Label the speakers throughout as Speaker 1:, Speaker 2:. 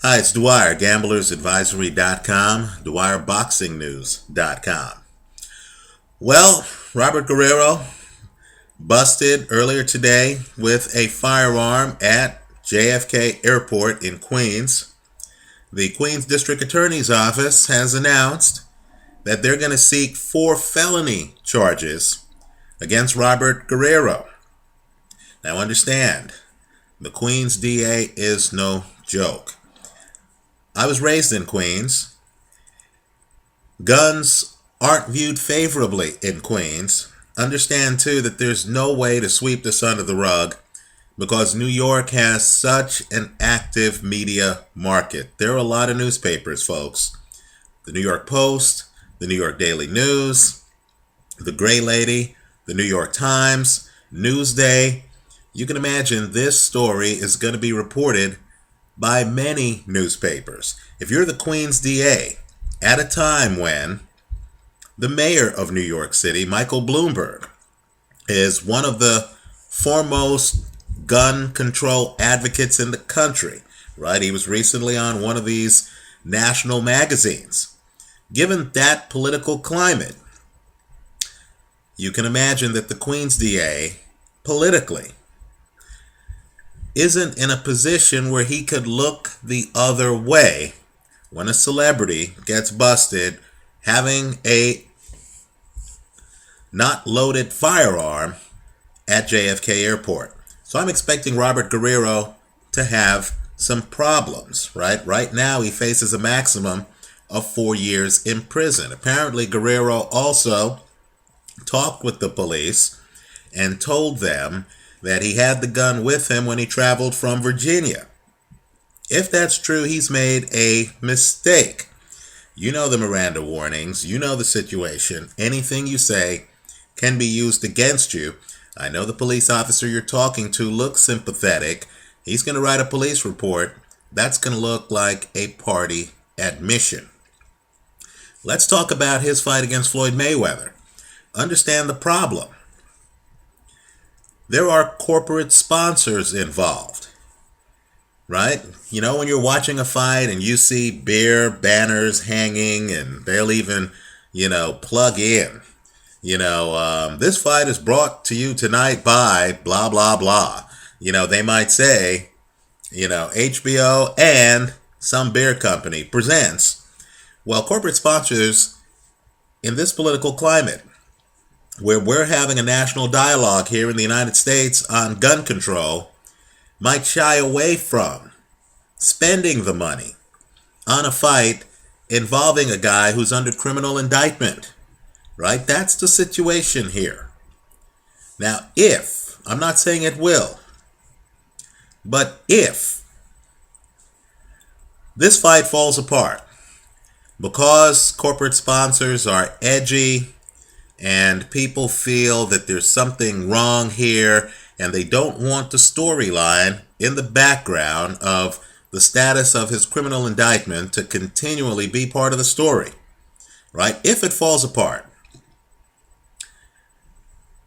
Speaker 1: Hi, it's Dwyer, gamblersadvisory.com, dwyerboxingnews.com. Well, Robert Guerrero busted earlier today with a firearm at JFK Airport in Queens. The Queens District Attorney's Office has announced that they're going to seek 4 felony charges against Robert Guerrero. Now understand, the Queens DA is no joke. I was raised in Queens. Guns aren't viewed favorably in Queens. Understand, too, that there's no way to sweep this under the rug because New York has such an active media market. There are a lot of newspapers, folks. The New York Post, the New York Daily News, the Gray Lady, the New York Times, Newsday. You can imagine this story is going to be reported by many newspapers. If you're the Queens DA at a time when the mayor of New York City, Michael Bloomberg, is one of the foremost gun control advocates in the country, right? He was recently on one of these national magazines. Given that political climate, you can imagine that the Queens DA, politically, isn't in a position where he could look the other way when a celebrity gets busted having a not loaded firearm at JFK Airport. So I'm expecting Robert Guerrero to have some problems, right? Right now he faces a maximum of 4 years in prison. Apparently Guerrero also talked with the police and told them that he had the gun with him when he traveled from Virginia. If that's true, he's made a mistake. You know the Miranda warnings. You know the situation. Anything you say can be used against you. I know the police officer you're talking to looks sympathetic. He's going to write a police report. That's going to look like a party admission. Let's talk about his fight against Floyd Mayweather. Understand the problem. There are corporate sponsors involved, right? You know, when you're watching a fight and you see beer banners hanging and they'll even, plug in, this fight is brought to you tonight by blah, blah, blah. They might say, HBO and some beer company presents. Well, corporate sponsors in this political climate, where we're having a national dialogue here in the United States on gun control, might shy away from spending the money on a fight involving a guy who's under criminal indictment, right? That's the situation here. Now, if, I'm not saying it will, but if this fight falls apart because corporate sponsors are edgy, and people feel that there's something wrong here, and they don't want the storyline in the background of the status of his criminal indictment to continually be part of the story, right? If it falls apart,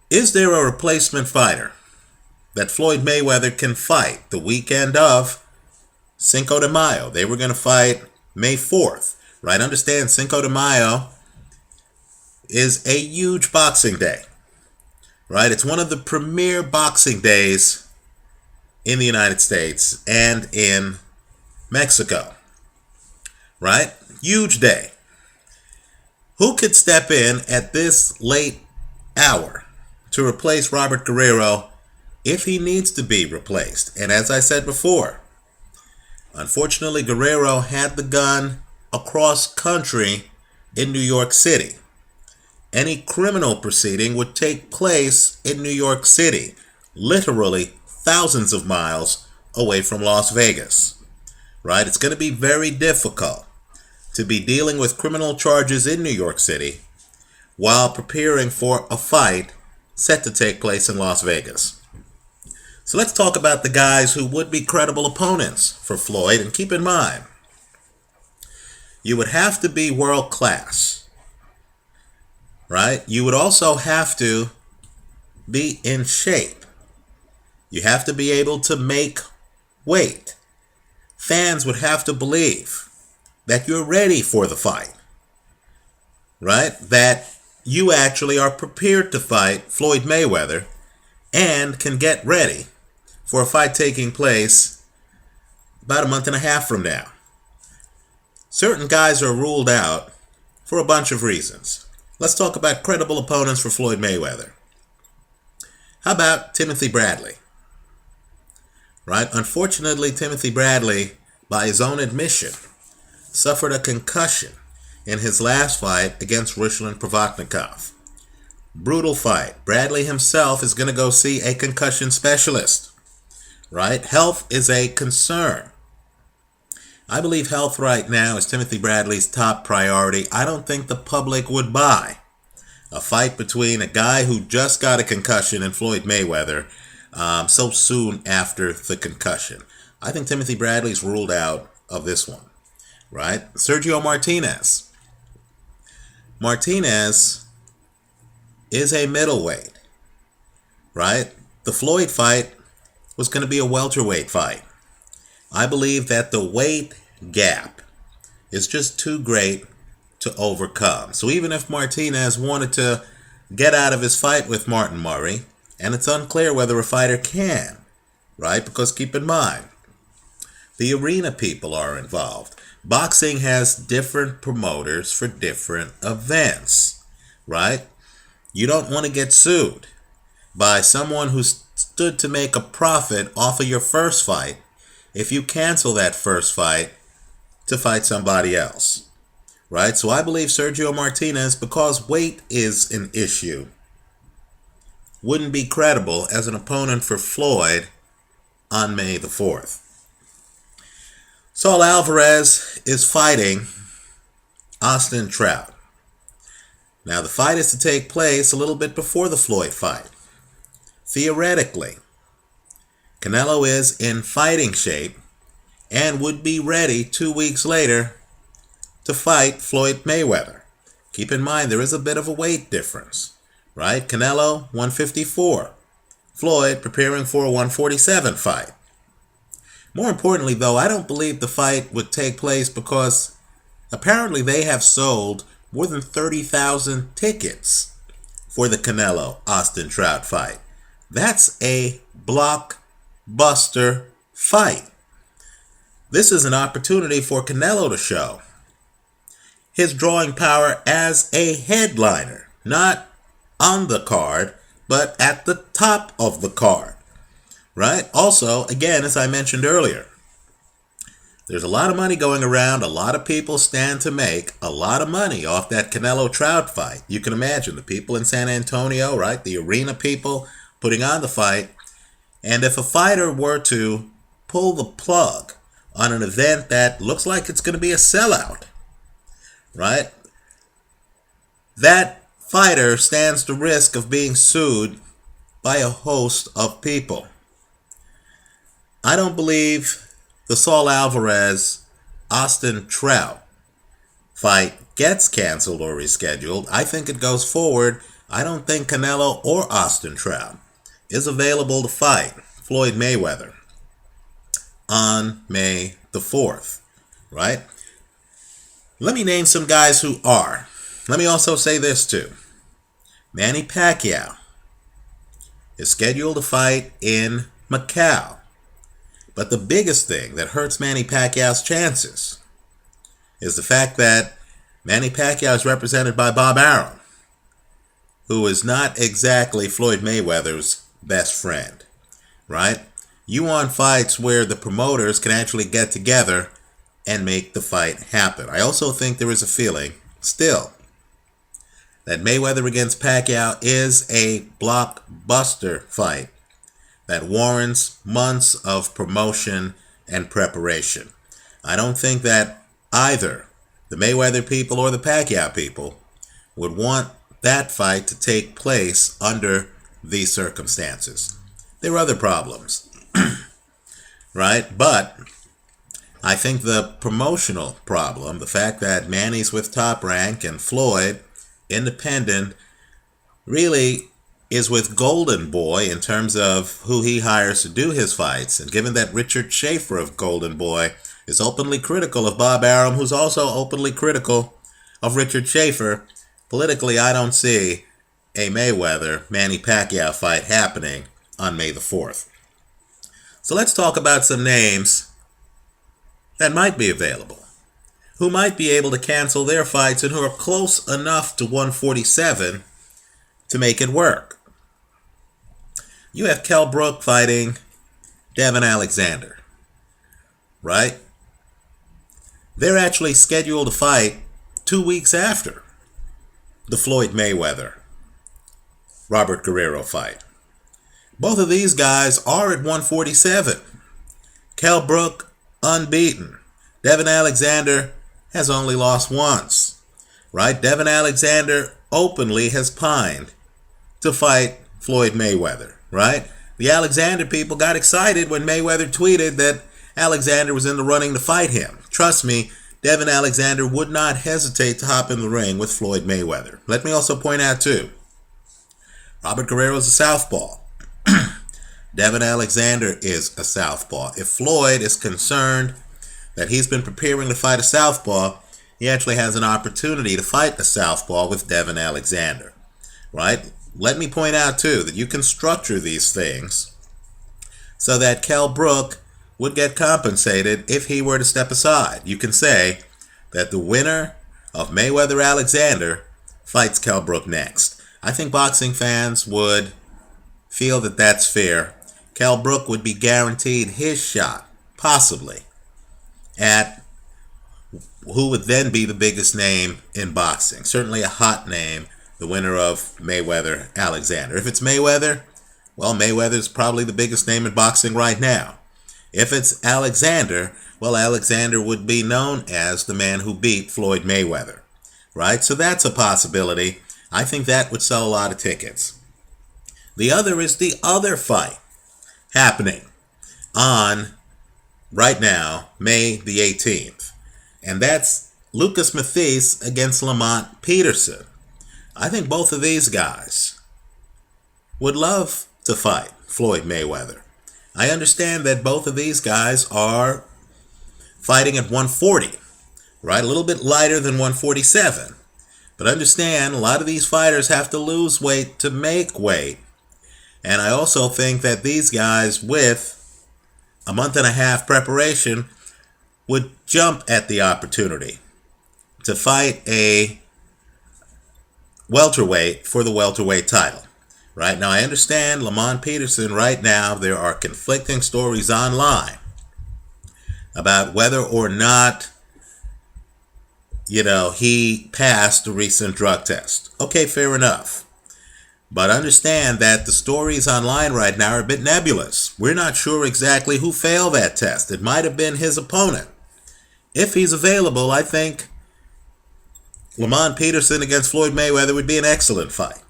Speaker 1: is there a replacement fighter that Floyd Mayweather can fight the weekend of Cinco de Mayo? They were going to fight May 4th, right? Understand, Cinco de Mayo is a huge boxing day, right? It's one of the premier boxing days in the United States and in Mexico, right? Huge day. Who could step in at this late hour to replace Robert Guerrero if he needs to be replaced? And as I said before, unfortunately, Guerrero had the gun across country in New York City. Any criminal proceeding would take place in New York City, literally thousands of miles away from Las Vegas, right? It's going to be very difficult to be dealing with criminal charges in New York City while preparing for a fight set to take place in Las Vegas. So let's talk about the guys who would be credible opponents for Floyd. And keep in mind, you would have to be world class, right? You would also have to be in shape. You have to be able to make weight. fans would have to believe that you're ready for the fight, right? That you actually are prepared to fight Floyd Mayweather and can get ready for a fight taking place about a month and a half from now. Certain guys are ruled out for a bunch of reasons. Let's talk about credible opponents for Floyd Mayweather. How about Timothy Bradley? Right? Unfortunately, Timothy Bradley, by his own admission, suffered a concussion in his last fight against Ruslan Provodnikov. Brutal fight. Bradley himself is going to go see a concussion specialist. Right? Health is a concern. I believe health right now is Timothy Bradley's top priority. I don't think the public would buy a fight between a guy who just got a concussion and Floyd Mayweather so soon after the concussion. I think Timothy Bradley's ruled out of this one. Right? Sergio Martinez. Martinez is a middleweight. Right? The Floyd fight was going to be a welterweight fight. I believe that the weight gap is just too great to overcome. So even if Martinez wanted to get out of his fight with Martin Murray, and it's unclear whether a fighter can, right? Because keep in mind, the arena people are involved. Boxing has different promoters for different events, right? You don't want to get sued by someone who stood to make a profit off of your first fight if you cancel that first fight to fight somebody else, right? So I believe Sergio Martinez, because weight is an issue, wouldn't be credible as an opponent for Floyd on May the 4th. Saul Alvarez is fighting Austin Trout. Now the fight is to take place a little bit before the Floyd fight. Theoretically, Canelo is in fighting shape and would be ready 2 weeks later to fight Floyd Mayweather. Keep in mind, there is a bit of a weight difference, right? Canelo, 154. Floyd preparing for a 147 fight. More importantly, though, I don't believe the fight would take place because apparently they have sold more than 30,000 tickets for the Canelo-Austin Trout fight. That's a blockbuster fight. This is an opportunity for Canelo to show his drawing power as a headliner, not on the card, but at the top of the card, right? Also, again, as I mentioned earlier, there's a lot of money going around. A lot of people stand to make a lot of money off that Canelo-Trout fight. You can imagine the people in San Antonio, right? The arena people putting on the fight. And if a fighter were to pull the plug on an event that looks like it's going to be a sellout, right? That fighter stands the risk of being sued by a host of people. I don't believe the Saul Alvarez Austin Trout fight gets canceled or rescheduled. I think it goes forward. I don't think Canelo or Austin Trout is available to fight Floyd Mayweather on May the 4th, right? Let me name some guys who are. Let me also say this too. Manny Pacquiao is scheduled to fight in Macau. But the biggest thing that hurts Manny Pacquiao's chances is the fact that Manny Pacquiao is represented by Bob Arum, who is not exactly Floyd Mayweather's best friend, right? You want fights where the promoters can actually get together and make the fight happen. I also think there is a feeling, still, that Mayweather against Pacquiao is a blockbuster fight that warrants months of promotion and preparation. I don't think that either the Mayweather people or the Pacquiao people would want that fight to take place under these circumstances. There are other problems, right? But I think the promotional problem, the fact that Manny's with Top Rank and Floyd, independent, really is with Golden Boy in terms of who he hires to do his fights. And given that Richard Schaefer of Golden Boy is openly critical of Bob Arum, who's also openly critical of Richard Schaefer, politically I don't see a Mayweather-Manny Pacquiao fight happening on May the 4th. So let's talk about some names that might be available, who might be able to cancel their fights and who are close enough to 147 to make it work. You have Kell Brook fighting Devin Alexander, right? They're actually scheduled to fight 2 weeks after the Floyd Mayweather Robert Guerrero fight. Both of these guys are at 147. Kell Brook unbeaten. Devin Alexander has only lost once, right? Devin Alexander openly has pined to fight Floyd Mayweather, right? The Alexander people got excited when Mayweather tweeted that Alexander was in the running to fight him. Trust me, Devin Alexander would not hesitate to hop in the ring with Floyd Mayweather. Let me also point out, too, Robert Guerrero is a southpaw. Devin Alexander is a southpaw. If Floyd is concerned that he's been preparing to fight a southpaw, he actually has an opportunity to fight a southpaw with Devin Alexander, right? Let me point out, too, that you can structure these things so that Kell Brook would get compensated if he were to step aside. You can say that the winner of Mayweather-Alexander fights Kell Brook next. I think boxing fans would feel that that's fair. Kell Brook would be guaranteed his shot, possibly, at who would then be the biggest name in boxing. Certainly a hot name, the winner of Mayweather-Alexander. If it's Mayweather, well, Mayweather's probably the biggest name in boxing right now. If it's Alexander, well, Alexander would be known as the man who beat Floyd Mayweather, right? So that's a possibility. I think that would sell a lot of tickets. The other is the other fight happening on, right now, May the 18th. And that's Lucas Matthysse against Lamont Peterson. I think both of these guys would love to fight Floyd Mayweather. I understand that both of these guys are fighting at 140, right? A little bit lighter than 147. But understand, a lot of these fighters have to lose weight to make weight. And I also think that these guys, with a month and a half preparation, would jump at the opportunity to fight a welterweight for the welterweight title. Right now, I understand Lamont Peterson, right now, there are conflicting stories online about whether or not, he passed the recent drug test. Okay, fair enough. But understand that the stories online right now are a bit nebulous. We're not sure exactly who failed that test. It might have been his opponent. If he's available, I think Lamont Peterson against Floyd Mayweather would be an excellent fight,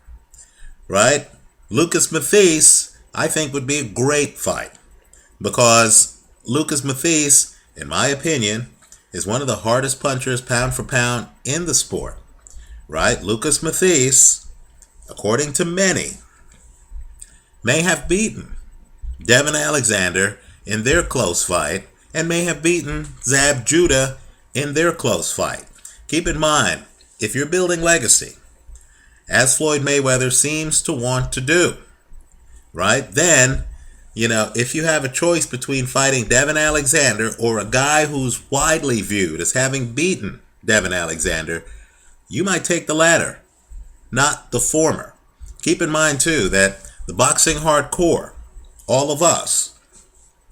Speaker 1: right? Lucas Matthysse, I think, would be a great fight because Lucas Matthysse, in my opinion, is one of the hardest punchers pound for pound in the sport, right? Lucas Matthysse, according to many, may have beaten Devin Alexander in their close fight and may have beaten Zab Judah in their close fight. Keep in mind, if you're building legacy, as Floyd Mayweather seems to want to do, right, then, if you have a choice between fighting Devin Alexander or a guy who's widely viewed as having beaten Devin Alexander, you might take the latter, not the former. Keep in mind, too, that the boxing hardcore, all of us,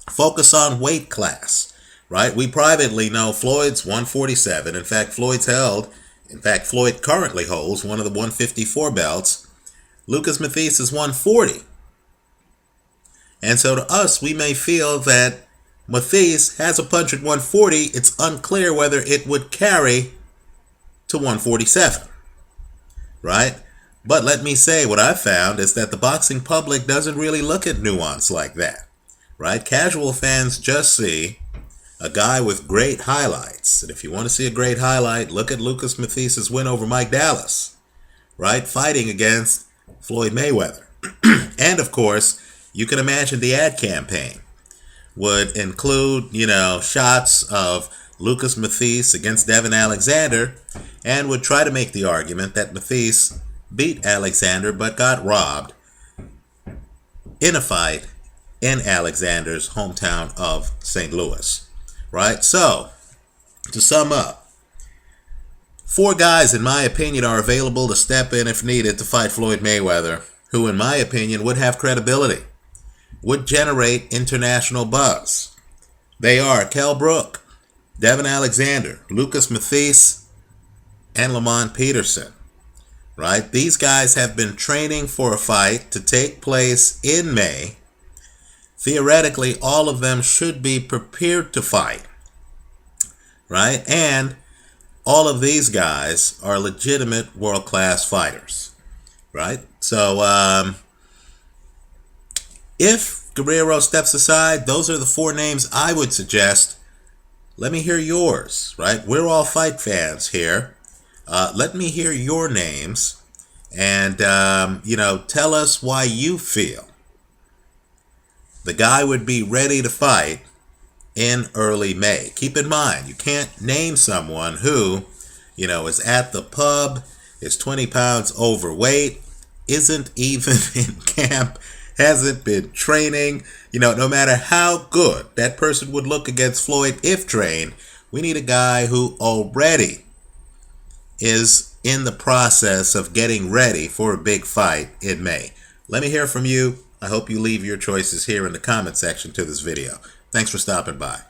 Speaker 1: focus on weight class, right? We privately know Floyd's 147. In fact, Floyd currently holds one of the 154 belts. Lucas Matthysse is 140. And so to us, we may feel that Matthysse has a punch at 140. It's unclear whether it would carry to 147, right? But let me say, what I've found is that the boxing public doesn't really look at nuance like that, right? Casual fans just see a guy with great highlights. And if you want to see a great highlight, look at Lucas Matthysse' win over Mike Dallas, right? Fighting against Floyd Mayweather. And of course, you can imagine the ad campaign would include, shots of Lucas Matthysse against Devin Alexander, and would try to make the argument that Matthysse beat Alexander but got robbed in a fight in Alexander's hometown of St. Louis. Right? So, to sum up, 4 guys, in my opinion, are available to step in if needed to fight Floyd Mayweather, who, in my opinion, would have credibility, would generate international buzz. They are Kell Brook, Devin Alexander, Lucas Matthysse, and Lamont Peterson. Right? These guys have been training for a fight to take place in May. Theoretically, all of them should be prepared to fight. Right? And all of these guys are legitimate world-class fighters. Right? So, if Guerrero steps aside, those are the 4 names I would suggest. Let me hear yours, right? We're all fight fans here. Let me hear your names and, tell us why you feel the guy would be ready to fight in early May. Keep in mind, you can't name someone who, is at the pub, is 20 pounds overweight, isn't even in camp, hasn't been training. No matter how good that person would look against Floyd if trained, we need a guy who already is in the process of getting ready for a big fight in May. Let me hear from you. I hope you leave your choices here in the comment section to this video. Thanks for stopping by.